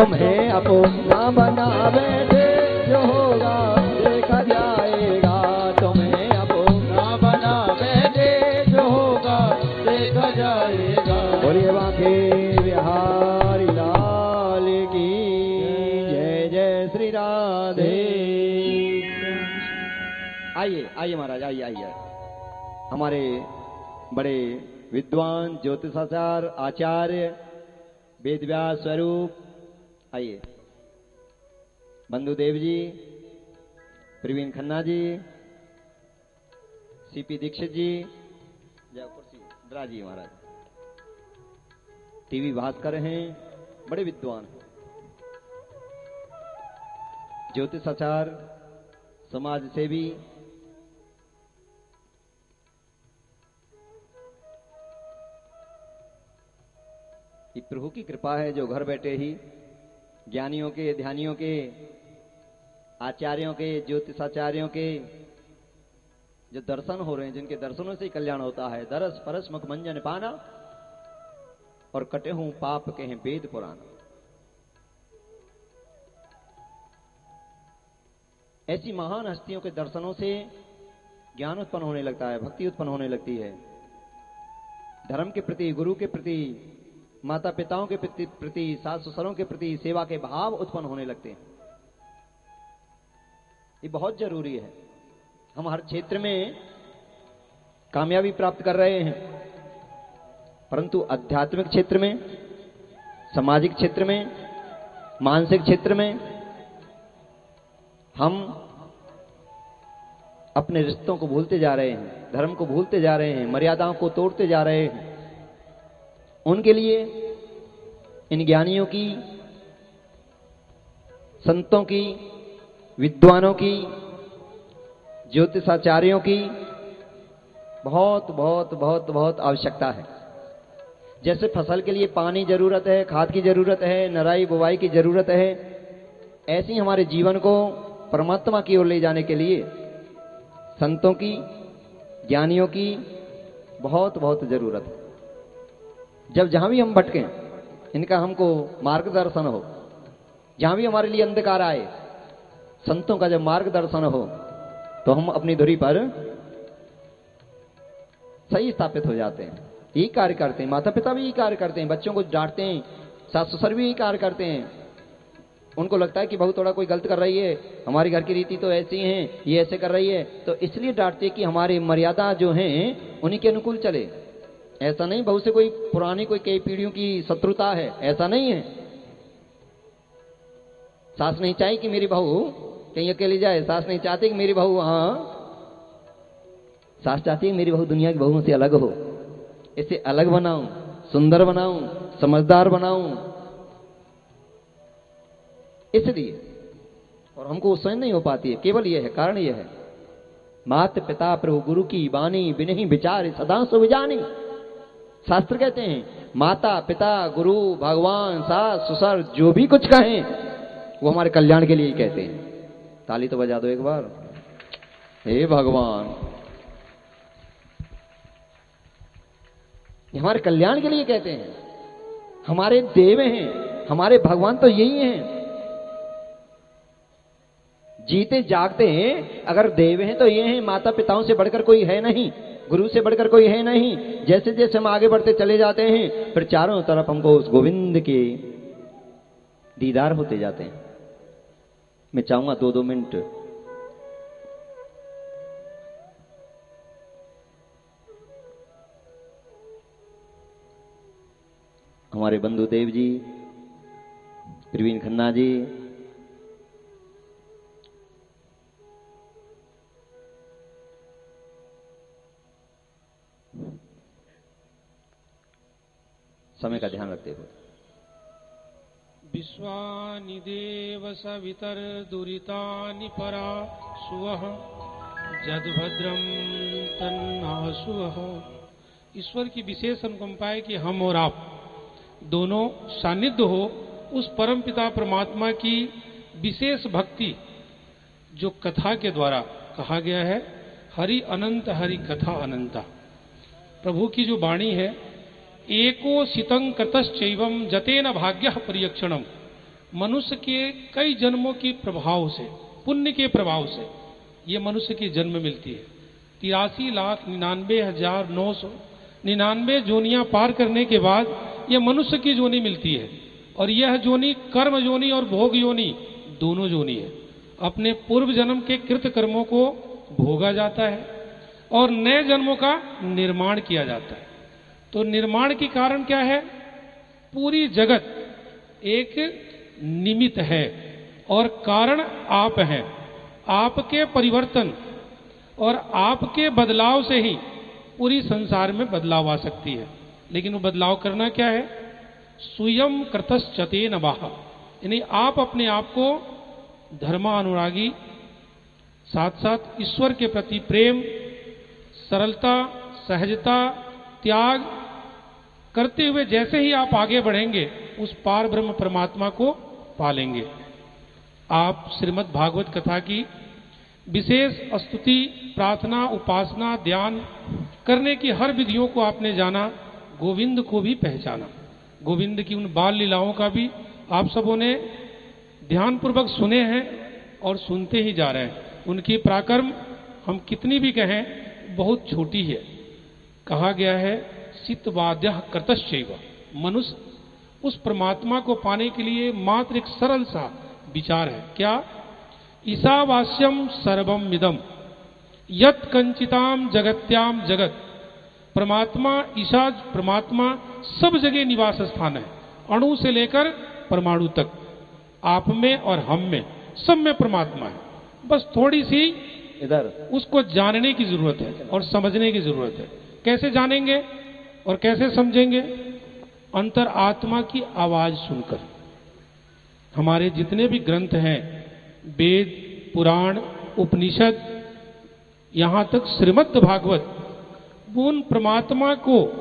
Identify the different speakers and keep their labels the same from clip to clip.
Speaker 1: तुम्हें अपना बना बैठे, जो होगा देखा जाएगा। तुम्हें अपना बना बैठे, जो होगा देखा जाएगा। बोलिए बांके बिहारी लाल की जय। जय श्री राधे। आइए आइए महाराज, आइए आइए। हमारे बड़े विद्वान ज्योतिषाचार्य आचार्य वेदव्यास स्वरूप, आइए बंधुदेव जी, प्रवीण खन्ना जी, सीपी दीक्षित जी, जय कुर्सी द्रा जी महाराज, टीवी भास्कर हैं, बड़े विद्वान ज्योतिषाचार्य, समाज सेवी, ये प्रभु की कृपा है जो घर बैठे ही ज्ञानियों के, ध्यानियों के, आचार्यों के, ज्योतिषाचार्यों के जो दर्शन हो रहे हैं, जिनके दर्शनों से ही कल्याण होता है। दरस परस मुख मंजन पाना और कटे हूं पाप के हैं वेद पुराण। ऐसी महान हस्तियों के दर्शनों से ज्ञान उत्पन्न होने लगता है, भक्ति उत्पन्न होने लगती है। धर्म के प्रति, गुरु के प्रति, माता पिताओं के प्रति, सास ससुरों के प्रति सेवा के भाव उत्पन्न होने लगते हैं। ये बहुत जरूरी है। हम हर क्षेत्र में कामयाबी प्राप्त कर रहे हैं, परंतु आध्यात्मिक क्षेत्र में, सामाजिक क्षेत्र में, मानसिक क्षेत्र में हम अपने रिश्तों को भूलते जा रहे हैं, धर्म को भूलते जा रहे हैं, मर्यादाओं को तोड़ते जा रहे हैं। उनके लिए इन ज्ञानियों की, संतों की, विद्वानों की, ज्योतिषाचार्यों की बहुत बहुत बहुत बहुत आवश्यकता है। जैसे फसल के लिए पानी जरूरत है, खाद की जरूरत है, नराई बुवाई की जरूरत है, ऐसी हमारे जीवन को परमात्मा की ओर ले जाने के लिए संतों की, ज्ञानियों की बहुत बहुत जरूरत है। जब जहां भी हम भटकें, इनका हमको मार्गदर्शन हो, जहां भी हमारे लिए अंधकार आए, संतों का जब मार्गदर्शन हो तो हम अपनी धुरी पर सही स्थापित हो जाते हैं। यही कार्य करते हैं, माता पिता भी यही कार्य करते हैं, बच्चों को डांटते हैं, सास ससुर भी यही कार्य करते हैं। उनको लगता है कि बहू थोड़ा कोई गलत कर रही है, हमारी घर की रीति तो ऐसी है, ये ऐसे कर रही है, तो इसलिए डांटते हैं कि हमारी मर्यादा जो है उन्हीं के अनुकूल चले। ऐसा नहीं बहू से कोई पुरानी कोई कई पीढ़ियों की शत्रुता है, ऐसा नहीं है। सास नहीं चाहे कि मेरी बहू कहीं अकेली जाए, सास नहीं चाहती कि मेरी बहू, सास चाहती है मेरी बहू दुनिया की बहुओं से अलग हो, इसे अलग बनाऊं, सुंदर बनाऊं, समझदार बनाऊं, इसलिए। और हमको स्वयं नहीं हो पाती है, केवल यह है, कारण यह है, मात पिता प्रभु गुरु की बानी बिनहि विचार सदा सुविजानी। शास्त्र कहते हैं माता पिता गुरु भगवान सास ससुर जो भी कुछ कहें वो हमारे कल्याण के लिए ही कहते हैं। ताली तो बजा दो एक बार। हे भगवान, हमारे कल्याण के लिए कहते हैं, हमारे देव हैं, हमारे भगवान तो यही हैं। जीते जागते हैं अगर देव हैं तो ये हैं, माता पिताओं से बढ़कर कोई है नहीं, गुरु से बढ़कर कोई है नहीं। जैसे जैसे हम आगे बढ़ते चले जाते हैं, फिर चारों तरफ हमको उस गोविंद के दीदार होते जाते हैं। मैं चाहूंगा 2-2 मिनट हमारे बंधु देव जी, प्रवीण खन्ना जी, समय का ध्यान रखते हुए।
Speaker 2: विश्वानि देव सवितर दुरितानि परा सुवः जदभद्रम तन्नासुवः। ईश्वर की विशेष अनुकंपा है कि हम और आप दोनों सानिध्य हो उस परम पिता परमात्मा की विशेष भक्ति, जो कथा के द्वारा कहा गया है, हरि अनंत हरि कथा अनंता। प्रभु की जो वाणी है, एको सितं कृतश्चैवं जतेन भाग्यः परियक्षणम। मनुष्य के कई जन्मों के प्रभाव से, पुण्य के प्रभाव से ये मनुष्य की जन्म मिलती है। 83,99,999 जोनियां पार करने के बाद यह मनुष्य की जोनी मिलती है। और यह जोनी कर्म जोनी और भोग योनी दोनों जोनी है। अपने पूर्व जन्म के कृत कर्मों को भोगा जाता है और नए जन्मों का निर्माण किया जाता है। तो निर्माण के कारण क्या है? पूरी जगत एक निमित्त है और कारण आप हैं। आपके परिवर्तन और आपके बदलाव से ही पूरी संसार में बदलाव आ सकती है। लेकिन वो बदलाव करना क्या है? स्वयं कृतश्चतेन वाह, यानी आप अपने आप को धर्मानुरागी, साथ साथ ईश्वर के प्रति प्रेम, सरलता, सहजता, त्याग करते हुए जैसे ही आप आगे बढ़ेंगे उस पार ब्रह्म परमात्मा को पालेंगे। आप श्रीमद् भागवत कथा की विशेष स्तुति, प्रार्थना, उपासना, ध्यान करने की हर विधियों को आपने जाना, गोविंद को भी पहचाना। गोविंद की उन बाल लीलाओं का भी आप सबों ने ध्यानपूर्वक सुने हैं और सुनते ही जा रहे हैं। उनकी पराक्रम हम कितनी भी कहें बहुत छोटी है। कहा गया है सितवाद्यः कृतश्चैव, मनुष्य उस परमात्मा को पाने के लिए मात्र एक सरल सा विचार है। क्या? ईशावास्यम सर्वम मिदम यत् कंचिताम जगत्याम जगत। परमात्मा, ईशा परमात्मा सब जगह निवास स्थान है, अणु से लेकर परमाणु तक। आप में और हम में, सब में परमात्मा है। बस थोड़ी सी
Speaker 1: इधर
Speaker 2: उसको जानने की जरूरत है और समझने की जरूरत है। कैसे जानेंगे और कैसे समझेंगे? अंतर आत्मा की आवाज सुनकर। हमारे जितने भी ग्रंथ हैं, वेद, पुराण, उपनिषद, यहां तक श्रीमद् भागवत, वो उन परमात्मा को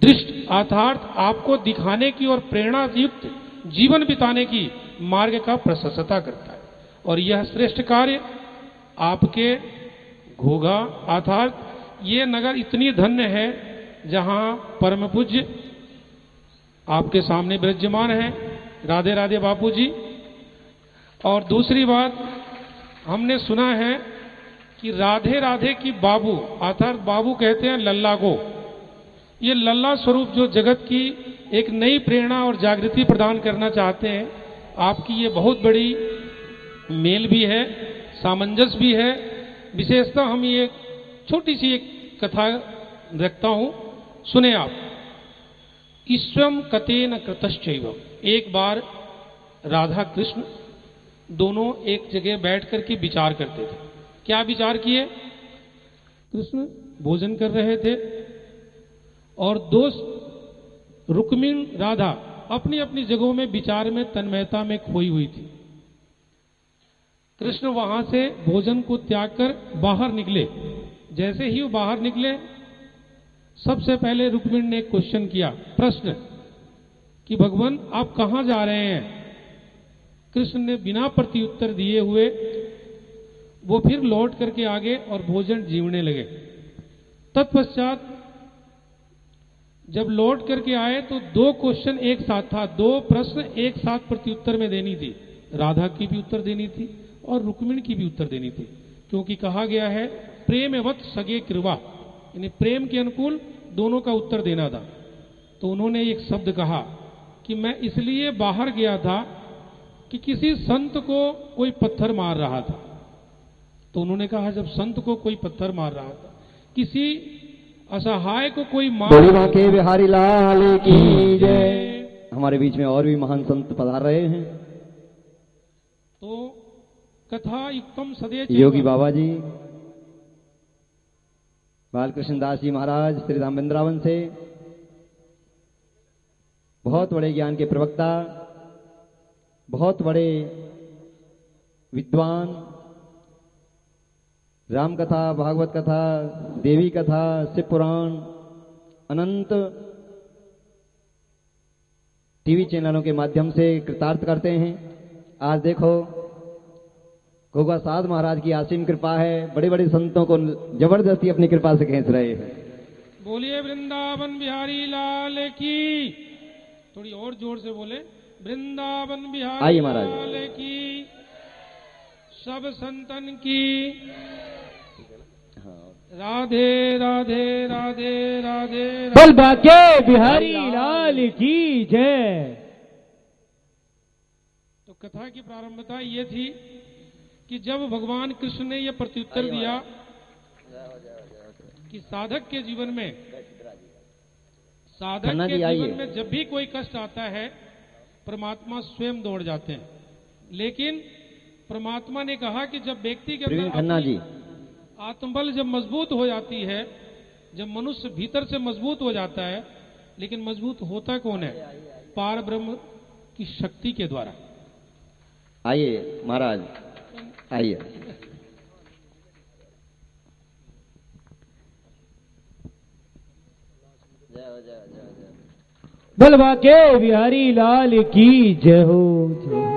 Speaker 2: दृष्ट अर्थात आपको दिखाने की और प्रेरणा युक्त जीवन बिताने की मार्ग का प्रशंसता करता है। और यह श्रेष्ठ कार्य आपके घोघा अर्थात ये नगर इतनी धन्य है जहां परम पूज्य आपके सामने विराजमान है, राधे राधे बापू जी। और दूसरी बात, हमने सुना है कि राधे राधे की बाबू अर्थात बाबू कहते हैं लल्ला को। ये लल्ला स्वरूप जो जगत की एक नई प्रेरणा और जागृति प्रदान करना चाहते हैं, आपकी ये बहुत बड़ी मेल भी है, सामंजस्य भी है। विशेषता हम ये छोटी सी एक कथा रखता हूं, सुने आप। ईश्वम कतेन कृतश्चैव। एक बार राधा कृष्ण दोनों एक जगह बैठ करके विचार करते थे। क्या विचार किए? कृष्ण भोजन कर रहे थे और दोस्त रुक्मिणी, राधा अपनी अपनी जगहों में विचार में, तन्मयता में खोई हुई थी। कृष्ण वहां से भोजन को त्याग कर बाहर निकले। जैसे ही वो बाहर निकले, सबसे पहले रुक्मिणी ने क्वेश्चन किया, प्रश्न कि भगवान आप कहां जा रहे हैं? कृष्ण ने बिना प्रत्युत्तर दिए हुए वो फिर लौट करके आगे और भोजन जीवने लगे। तत्पश्चात जब लौट करके आए तो दो क्वेश्चन एक साथ था, दो प्रश्न एक साथ प्रत्युत्तर में देनी थी। राधा की भी उत्तर देनी थी और रुक्मिणी की भी उत्तर देनी थी, क्योंकि कहा गया है प्रेमवत सगे कृवा, यानी प्रेम के अनुकूल दोनों का उत्तर देना था। तो उन्होंने एक शब्द कहा कि मैं इसलिए बाहर गया था कि किसी संत को कोई पत्थर मार रहा था। तो उन्होंने कहा जब संत को कोई पत्थर मार रहा था, किसी असहाय को कोई मार
Speaker 1: के बिहारी लाल की जय। हमारे बीच में और भी महान संत पधार रहे हैं।
Speaker 2: तो कथा युक्तम सदैव
Speaker 1: योगी बाबा जी, बालकृष्ण दास जी महाराज श्री राम वृंदावन से, बहुत बड़े ज्ञान के प्रवक्ता, बहुत बड़े विद्वान, राम कथा, भागवत कथा, देवी कथा, शिव पुराण, अनंत टीवी चैनलों के माध्यम से कृतार्थ करते हैं। आज देखो घोघा साध महाराज की असीम कृपा है, बड़े बड़े संतों को जबरदस्ती अपनी कृपा से खींच रहे हैं।
Speaker 2: बोलिए वृंदावन बिहारी लाल की। थोड़ी और जोर से बोले, वृंदावन
Speaker 1: आइए
Speaker 2: बिहारी
Speaker 1: महाराज।
Speaker 2: लाल की, सब संतन की। राधे राधे राधे राधे
Speaker 3: बोल बाके बिहारी लाल की जय।
Speaker 2: तो कथा की प्रारंभता ये थी कि जब भगवान कृष्ण ने यह प्रत्युत्तर दिया कि साधक के जीवन में जब भी कोई कष्ट आता है परमात्मा स्वयं दौड़ जाते हैं, लेकिन परमात्मा ने कहा कि जब व्यक्ति के अंदर आत्मबल जब मजबूत हो जाती है, जब मनुष्य भीतर से मजबूत हो जाता है, लेकिन मजबूत होता कौन है? पार ब्रह्म की शक्ति के द्वारा।
Speaker 1: आइए महाराज, आइए।
Speaker 3: बोल बाके बिहारी लाल की जय हो, जय हो।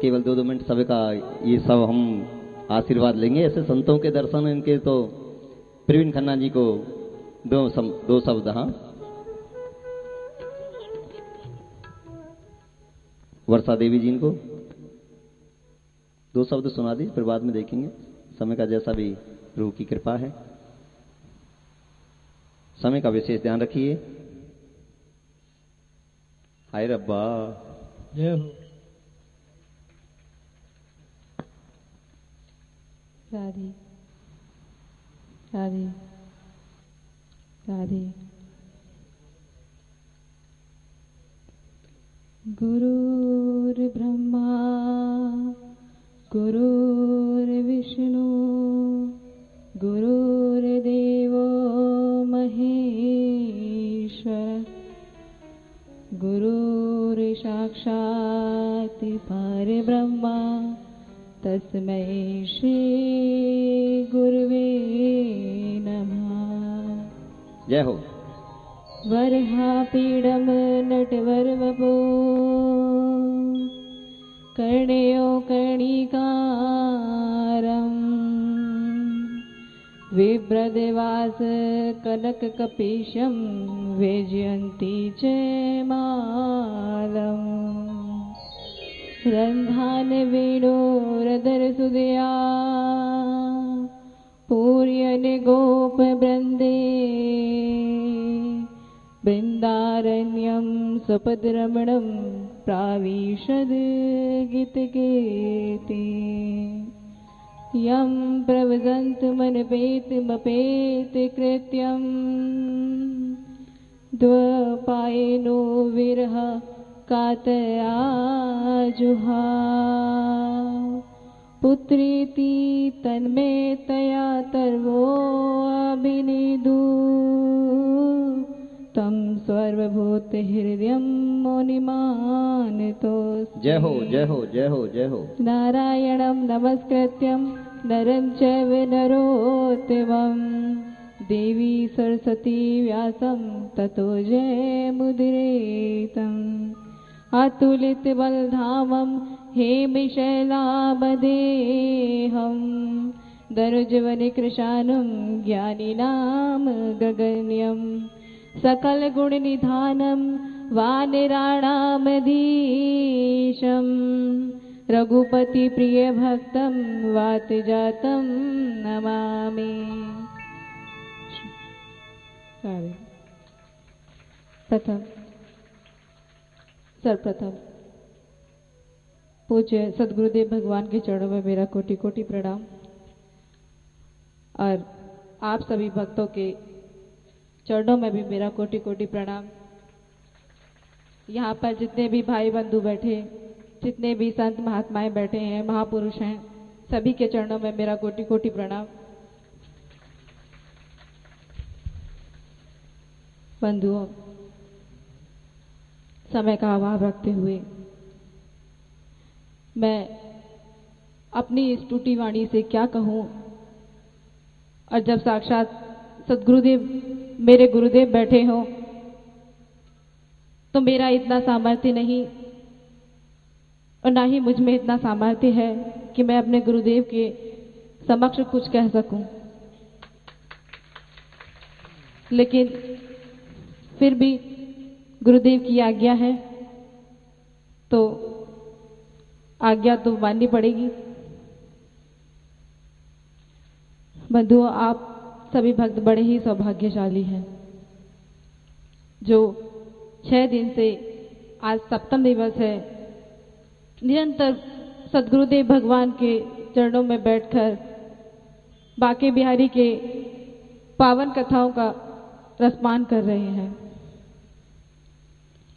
Speaker 1: केवल 2 मिनट सभी का ये सब हम आशीर्वाद लेंगे। ऐसे संतों के दर्शन इनके तो प्रवीण खन्ना जी को दो शब्द। हाँ, वर्षा देवी जी को 2 शब्द सुना दी, फिर बाद में देखेंगे समय का जैसा भी प्रभु की कृपा है। समय का विशेष ध्यान रखिए। हाय रब्बा,
Speaker 3: जय हो।
Speaker 4: राधे राधे राधे। गुरुर्ब्रह्मा गुरुर्विष्णु गुरुर्देवो महेश्वर, गुरुर्साक्षात् परब्रह्मा तस्मै श्री गुरुवे नमः।
Speaker 1: जय हो।
Speaker 4: वरहापीडं नटवरवपो कर्णयो कर्णिकारम्, विभ्रदेवास कनककपीशं वेजयन्ती च मालम्। रन्धान वेणोरधरसुदया पूर्यन गोपवृन्दे, बृन्दारण्यं सपद्रमणं प्राविशद गीतगीते। यं प्रवदन्तमनपेतमपेतकृत्यं, द्वपायनो विरह कातराजुहा। पुत्रीति तन्मेतया तर्वो अभिनिदु, तं सर्वभूत हृदयं मुनिमानतोऽस्मि।
Speaker 1: जय हो, जय हो, जय हो, जय हो।
Speaker 4: नारायणं नमस्कृत्यं नरं चैव नरोत्तमं, देवी सरस्वती व्यासं ततो जयमुदीरयेत्। अतुलितबलधामं हेमशैलाभदेहं, दरुजवनिकृशानं ज्ञानिनां गगण्यं, सकलगुणनिधानं वानराणामधीशं, रघुपतिप्रियभक्तं वातजातं नमामि। सर्वप्रथम पूज्य सदगुरुदेव भगवान के चरणों में मेरा कोटि कोटि प्रणाम, और आप सभी भक्तों के चरणों में भी मेरा कोटि कोटि प्रणाम। यहाँ पर जितने भी भाई बंधु बैठे, जितने भी संत महात्माएं बैठे हैं, महापुरुष हैं, सभी के चरणों में मेरा कोटि कोटि प्रणाम। बंधुओं, समय का अभाव रखते हुए मैं अपनी इस टूटी वाणी से क्या कहूँ, और जब साक्षात सदगुरुदेव मेरे गुरुदेव बैठे हों तो मेरा इतना सामर्थ्य नहीं और ना ही मुझ में इतना सामर्थ्य है कि मैं अपने गुरुदेव के समक्ष कुछ कह सकूं। लेकिन फिर भी गुरुदेव की आज्ञा है तो आज्ञा तो माननी पड़ेगी। बंधुओं, आप सभी भक्त बड़े ही सौभाग्यशाली हैं जो 6 दिन से आज सप्तम दिवस है, निरंतर सद्गुरुदेव भगवान के चरणों में बैठकर बांके बिहारी के पावन कथाओं का रसपान कर रहे हैं।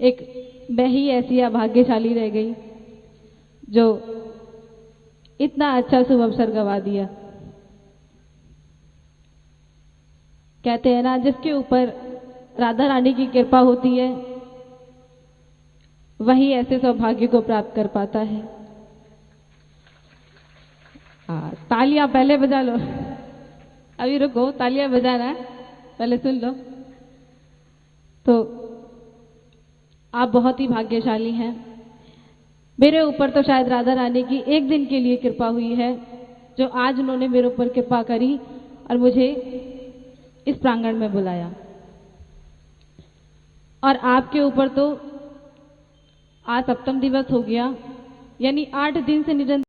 Speaker 4: एक मैं ही ऐसी अभाग्यशाली रह गई जो इतना अच्छा शुभ अवसर गवा दिया। कहते हैं ना, जिसके ऊपर राधा रानी की कृपा होती है वही ऐसे सौभाग्य को प्राप्त कर पाता है। तालियां पहले बजा लो, अभी रुको, तालियां बजाना पहले सुन लो। तो आप बहुत ही भाग्यशाली हैं। मेरे ऊपर तो शायद राधा रानी की एक दिन के लिए कृपा हुई है जो आज उन्होंने मेरे ऊपर कृपा करी और मुझे इस प्रांगण में बुलाया। और आपके ऊपर तो आज सप्तम दिवस हो गया, यानी 8 दिन से निरंतर